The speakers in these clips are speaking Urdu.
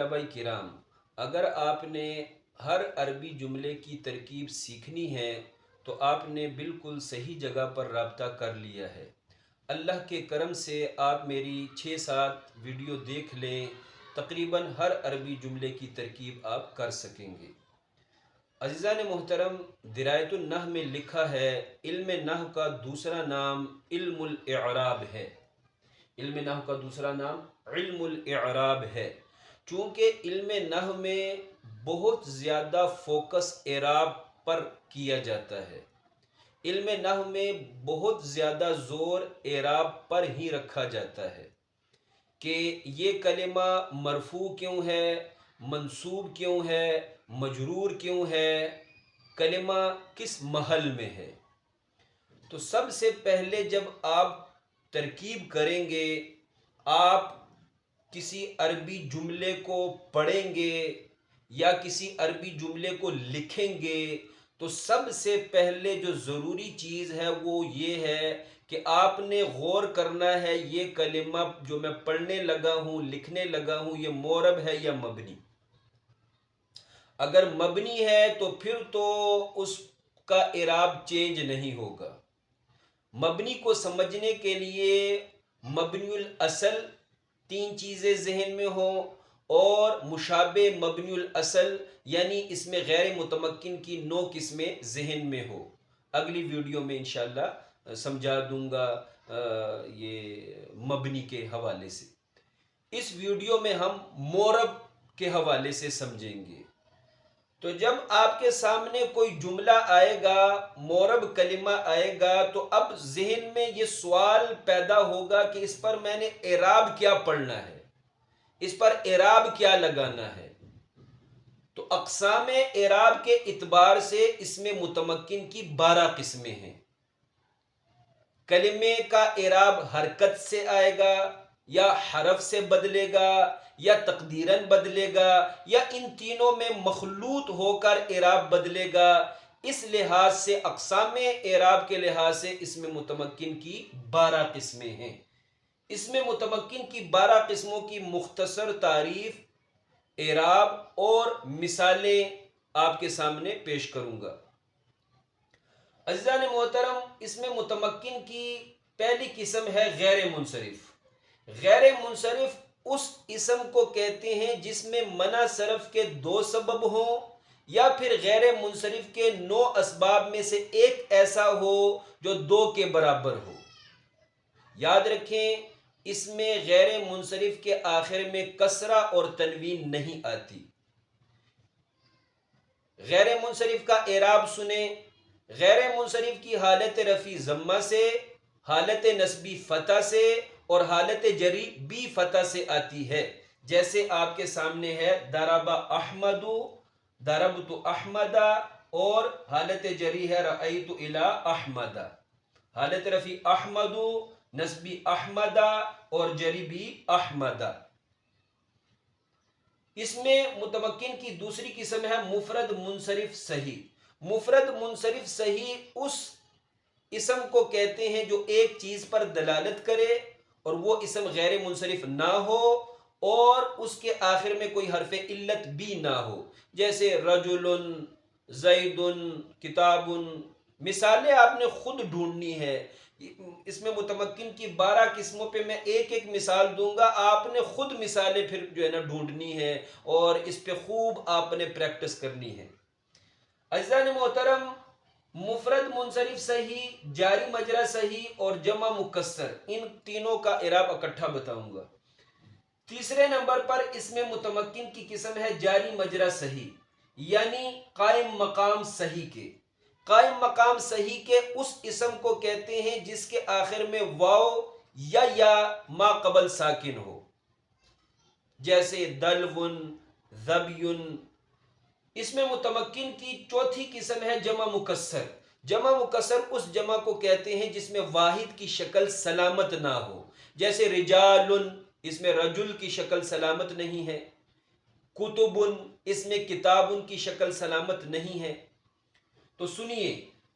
طلباء کرام، اگر آپ نے ہر عربی جملے کی ترکیب سیکھنی ہے تو آپ نے بالکل صحیح جگہ پر رابطہ کر لیا ہے۔ اللہ کے کرم سے آپ میری 6-7 ویڈیو دیکھ لیں، تقریباً ہر عربی جملے کی ترکیب آپ کر سکیں گے۔ عزیزان محترم، درایت النحو میں لکھا ہے علم نحو کا دوسرا نام علم الاعراب ہے۔ علم نحو کا دوسرا نام علم الاعراب ہے۔ چونکہ علم نحو میں بہت زیادہ فوکس اعراب پر کیا جاتا ہے، علم نحو میں بہت زیادہ زور اعراب پر ہی رکھا جاتا ہے کہ یہ کلمہ مرفوع کیوں ہے، منصوب کیوں ہے، مجرور کیوں ہے، کلمہ کس محل میں ہے۔ تو سب سے پہلے جب آپ ترکیب کریں گے، آپ کسی عربی جملے کو پڑھیں گے یا کسی عربی جملے کو لکھیں گے، تو سب سے پہلے جو ضروری چیز ہے وہ یہ ہے کہ آپ نے غور کرنا ہے یہ کلمہ جو میں پڑھنے لگا ہوں، لکھنے لگا ہوں، یہ معرب ہے یا مبنی۔ اگر مبنی ہے تو پھر تو اس کا اعراب چینج نہیں ہوگا۔ مبنی کو سمجھنے کے لیے مبنی الاصل 3 چیزیں ذہن میں ہوں اور مشابہ مبنی الاصل یعنی اس میں غیر متمکن کی 9 قسمیں ذہن میں ہو۔ اگلی ویڈیو میں انشاءاللہ سمجھا دوں گا یہ مبنی کے حوالے سے۔ اس ویڈیو میں ہم معرب کے حوالے سے سمجھیں گے۔ تو جب آپ کے سامنے کوئی جملہ آئے گا، معرب کلمہ آئے گا، تو اب ذہن میں یہ سوال پیدا ہوگا کہ اس پر میں نے اعراب کیا پڑھنا ہے، اس پر اعراب کیا لگانا ہے۔ تو اقسام اعراب کے اعتبار سے اس میں متمکن کی 12 قسمیں ہیں۔ کلمے کا اعراب حرکت سے آئے گا یا حرف سے بدلے گا یا تقدیراً بدلے گا یا ان تینوں میں مخلوط ہو کر اعراب بدلے گا۔ اس لحاظ سے اقسام اعراب کے لحاظ سے اس میں متمکن کی 12 قسمیں ہیں۔ اس میں متمکن کی 12 قسموں کی مختصر تعریف، اعراب اور مثالیں آپ کے سامنے پیش کروں گا۔ عزیزان محترم، اس میں متمکن کی پہلی قسم ہے غیر منصرف۔ غیر منصرف اس اسم کو کہتے ہیں جس میں منع صرف کے 2 سبب ہوں یا پھر غیر منصرف کے 9 اسباب میں سے ایک ایسا ہو جو 2 کے برابر ہو۔ یاد رکھیں، اس میں غیر منصرف کے آخر میں کسرہ اور تنوین نہیں آتی۔ غیر منصرف کا اعراب سنیں۔ غیر منصرف کی حالت رفع ضمہ سے، حالت نصبی فتح سے اور حالت جری بھی فتح سے آتی ہے۔ جیسے آپ کے سامنے ہے ضرب احمد، ضربت احمد، اور حالت جری ہے رأیت الی احمد۔ حالت رفع احمد، نصبی احمد اور جری بھی احمد۔ اس میں متمکن کی دوسری قسم ہے مفرد منصرف صحیح۔ مفرد منصرف صحیح اس اسم کو کہتے ہیں جو ایک چیز پر دلالت کرے اور وہ اسم غیر منصرف نہ ہو اور اس کے آخر میں کوئی حرف علت بھی نہ ہو، جیسے رجل، زید، کتاب۔ مثالیں آپ نے خود ڈھونڈنی ہے۔ اس میں متمکن کی 12 قسموں پہ میں ایک ایک مثال دوں گا، آپ نے خود مثالیں پھر جو ہے نا ڈھونڈنی ہے اور اس پہ خوب آپ نے پریکٹس کرنی ہے۔ عزیزان محترم، مفرد منصرف صحیح، جاری مجرا صحیح اور جمع مکسر، ان تینوں کا اعراب اکٹھا بتاؤں گا۔ تیسرے نمبر پر اس میں متمکن کی قسم ہے جاری مجرا صحیح، یعنی قائم مقام صحیح کے۔ قائم مقام صحیح کے اس اسم کو کہتے ہیں جس کے آخر میں واو یا ما قبل ساکن ہو، جیسے دلون، ذبیون۔ اس میں متمکن کی چوتھی قسم ہے جمع مکسر۔ جمع مکسر اس جمع کو کہتے ہیں جس میں واحد کی شکل سلامت نہ ہو، جیسے رجال، اس میں رجل کی شکل سلامت نہیں ہے۔ کتب، اس میں کتاب کی شکل سلامت نہیں ہے۔ تو سنیے،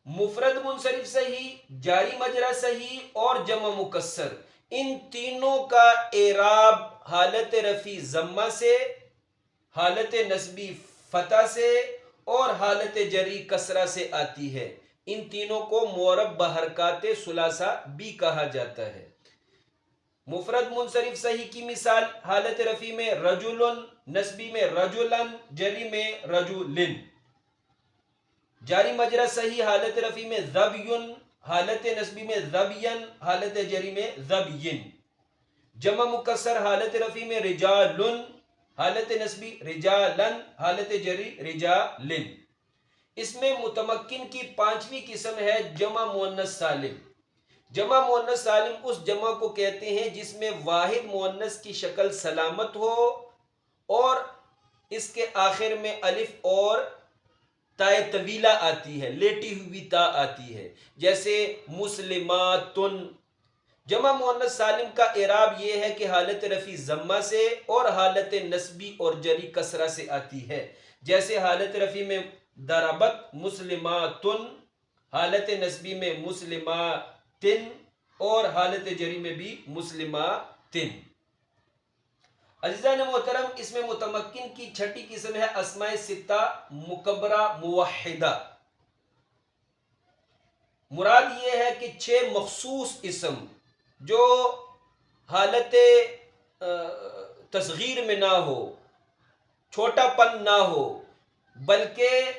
مفرد منصرف صحیح، جاری مجرا صحیح اور جمع مکسر، ان تینوں کا اعراب حالت رفع ضمہ سے، حالت نسبی فتح سے اور حالت جری کسرہ سے آتی ہے. ان تینوں کو معرب بحرکات ثلاثہ بھی کہا جاتا ہے. مفرد منصرف صحیح کی مثال حالت رفیع میں رجل، نسبی میں رجلن، جری میں رجلن. جاری مجرا صحیح حالت رفیع میں ذبیٌ، حالت نسبی میں ذبین، حالت جری میں ذبین. جمع مکسر حالت رفیع میں رجالن، حالت نسبی رجالن، حالت جری رجالن. اس میں متمکن کی پانچویں قسم ہے جمع مؤنث سالم. جمع مؤنث سالم اس جمع کو کہتے ہیں جس میں واحد مؤنث کی شکل سلامت ہو اور اس کے آخر میں الف اور تائے طویلہ آتی ہے، لیٹی ہوئی تا آتی ہے، جیسے مسلماتن. جمع مؤنث سالم کا اعراب یہ ہے کہ حالت رفیع ضمہ سے اور حالت نسبی اور جری کسرہ سے آتی ہے. جیسے حالت رفیع میں ضربت مسلماتن، حالت نسبی میں مسلماتن اور حالت جری میں بھی مسلماتن. عزیزان محترم، اس میں متمکن کی چھٹی قسم ہے اسماء ستہ مکبرہ موحدہ. مراد یہ ہے کہ 6 مخصوص اسم جو حالت تصغیر میں نہ ہو، چھوٹا پن نہ ہو، بلکہ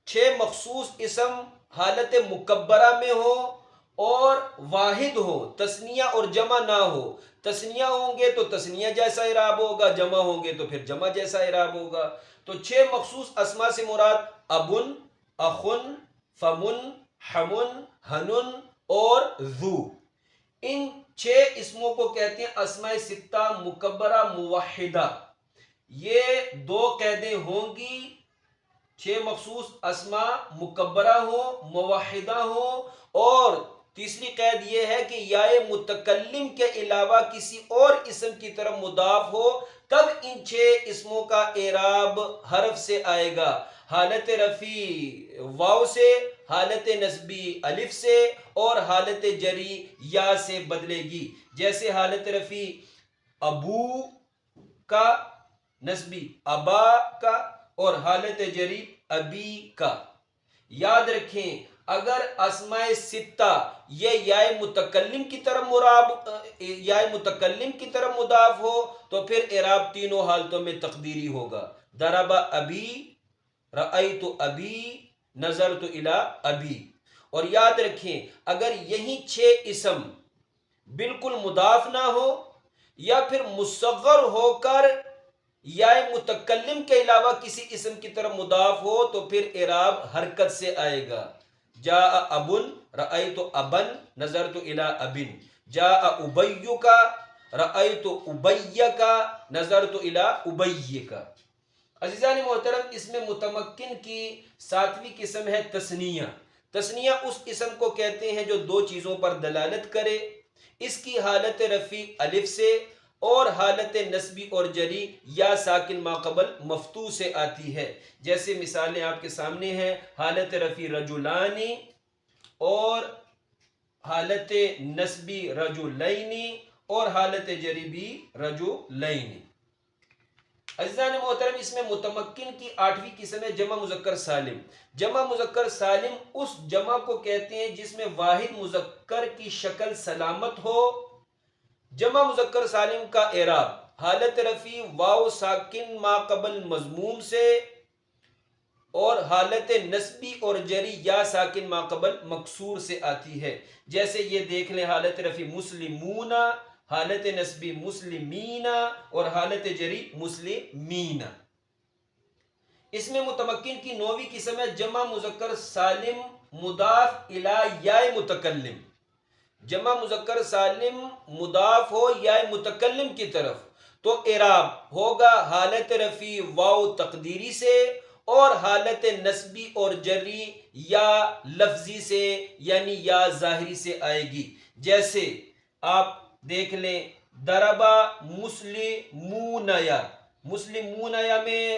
6 مخصوص اسم حالت مکبرہ میں ہو اور واحد ہو، تثنیہ اور جمع نہ ہو. تثنیہ ہوں گے تو تثنیہ جیسا اعراب ہوگا، جمع ہوں گے تو پھر جمع جیسا اعراب ہوگا. تو 6 مخصوص اسماء سے مراد ابن، اخن، فمن، حمن، ہنن اور ذو. ان 6 اسموں کو کہتے ہیں اسماء ستہ مکبرہ موحدہ. یہ 2 قیدیں ہوں گی، 6 مخصوص اسماء مکبرہ ہو، موحدہ ہو، اور تیسری قید یہ ہے کہ یائے متکلم کے علاوہ کسی اور اسم کی طرف مضاف ہو، تب ان 6 اسموں کا اعراب حرف سے آئے گا. حالت رفیع واو سے، حالت نسبی الف سے اور حالت جری یا سے بدلے گی. جیسے حالت رفیع ابو کا، نسبی ابا کا اور حالت جری ابی کا. یاد رکھیں اگر اسماء ستہ یہ یائے متکلم کی طرف مضاف ہو تو پھر اعراب تینوں حالتوں میں تقدیری ہوگا. ضرب ابی، رأیت ابی، نظرت الی ابی. اور یاد رکھیں اگر یہی 6 اسم بالکل مضاف نہ ہو یا پھر مصغر ہو کر یا متکلم کے علاوہ کسی اسم کی طرف مضاف ہو تو پھر اعراب حرکت سے آئے گا. جاء ابن، رأیت ابن، نظرت الی ابن. جاء ابی کا، رأیت ابی کا، نظرت الی ابی کا. عزیزان محترم، اس میں متمکن کی 7ویں قسم ہے تثنیہ. تثنیہ اس اسم کو کہتے ہیں جو 2 چیزوں پر دلالت کرے. اس کی حالت رفیع الف سے اور حالت نسبی اور جری یا ساکن ما قبل مفتوح سے آتی ہے. جیسے مثالیں آپ کے سامنے ہیں، حالت رفیع رجلانی اور حالت نسبی رجلینی اور حالت جری بھی رجلینی. عزیزان محترم، اس میں متمکن کی 8ویں قسم ہے جمع مذکر سالم. جمع مذکر سالم اس جمع کو کہتے ہیں جس میں واحد مذکر کی شکل سلامت ہو. جمع مذکر سالم کا اعراب حالت رفیع واو ساکن ما قبل مضموم سے اور حالت نسبی اور جری یا ساکن ما قبل مکسور سے آتی ہے. جیسے یہ دیکھ لیں، حالت رفیع مسلمون، حالت نسبی مسلمین اور حالت جری مسلمین. اس میں متمکن کی 9ویں قسم ہے جمع مذکر سالم مضاف الی یا متکلم. جمع مذکر سالم مضاف ہو یا متکلم کی طرف تو اعراب ہوگا حالت رفیع واو تقدیری سے اور حالت نسبی اور جری یا لفظی سے یعنی یا ظاہری سے آئے گی. جیسے آپ دیکھ لیں ضربا مسلمون، مسلمون میں